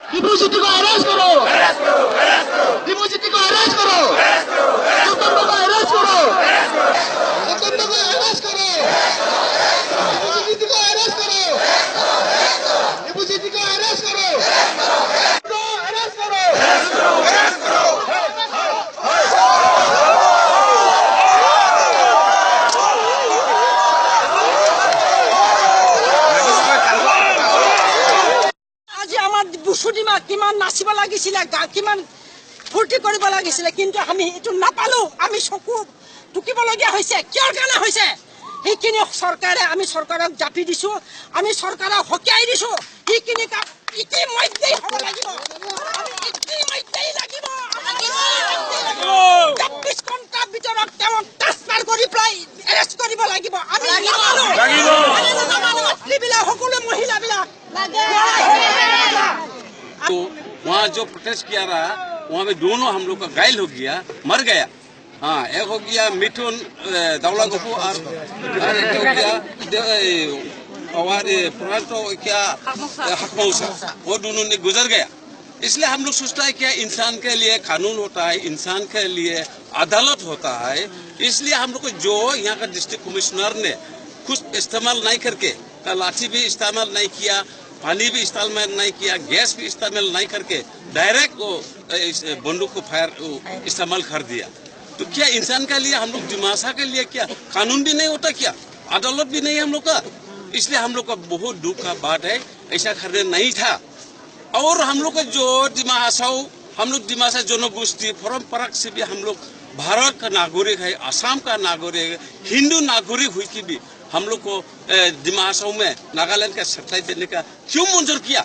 डिपोजिटी को अरेस्ट करो, डिपोजिटी को अरेस्ट करो, स्वतंत्र को अरेस्ट करो, स्वतंत्र को अरेस्ट करो, डिपोजिटी को अरेस्ट करो, डिपोजिटी को अरेस्ट करो, अरेस्ट करो, अरेस्ट करो। বুসুদিমা কিমান নাচিব লাগিছিলে কিমান ফূৰ্তি কৰিব লাগিছিলে কিন্তু আমি এইটো নাপালো আমি চকু টুকিবলগীয়া হৈছে কিয়ৰ কাৰণে হৈছে সেইখিনি চৰকাৰে আমি চৰকাৰক জাপি দিছো আমি চৰকাৰক হকিয়াই দিছো সেইখিনি কাম ইতিমধ্যেই হ'ব লাগিব আমি ইতিমধ্যেই লাগিব 24 ঘণ্টাৰ ভিতৰত তেওঁক ট্ৰান্সফাৰ কৰি পেলাই এৰেষ্ট কৰিব লাগিব আমি মাতৃবিলাক সকলো মহিলাবিলাক तो वहाँ जो प्रोटेस्ट किया रहा वहाँ में दोनों हम लोग का घायल हो गया मर गया हाँ एक हो गया मिथुन दौला गफू और एक हो गया और तो क्या हकमौसा वो दोनों ने गुजर गया इसलिए हम लोग सोचता है कि इंसान के लिए कानून होता है इंसान के लिए अदालत होता है इसलिए हम लोग को जो यहाँ का डिस्ट्रिक्ट कमिश्नर ने कुछ इस्तेमाल नहीं करके लाठी भी इस्तेमाल नहीं किया पानी भी इस्तेमाल नहीं किया गैस भी इस्तेमाल नहीं करके डायरेक्ट वो बंदूक को फायर इस्तेमाल कर दिया तो क्या इंसान के लिए हम लोग दिमाशा के लिए क्या कानून भी नहीं होता क्या अदालत भी नहीं हम लोग का इसलिए हम लोग का बहुत दुख का बात है ऐसा करने नहीं था और हम लोग का जो दिमाशा हम लोग दिमाशा जनगोष्ठी परम्परा से भी हम लोग भारत का नागरिक है असम का नागरिक है हिंदू नागरिक हुई की भी हम लोग को दिमाशा में नागालैंड का सत्ता देने का क्यों मंजूर किया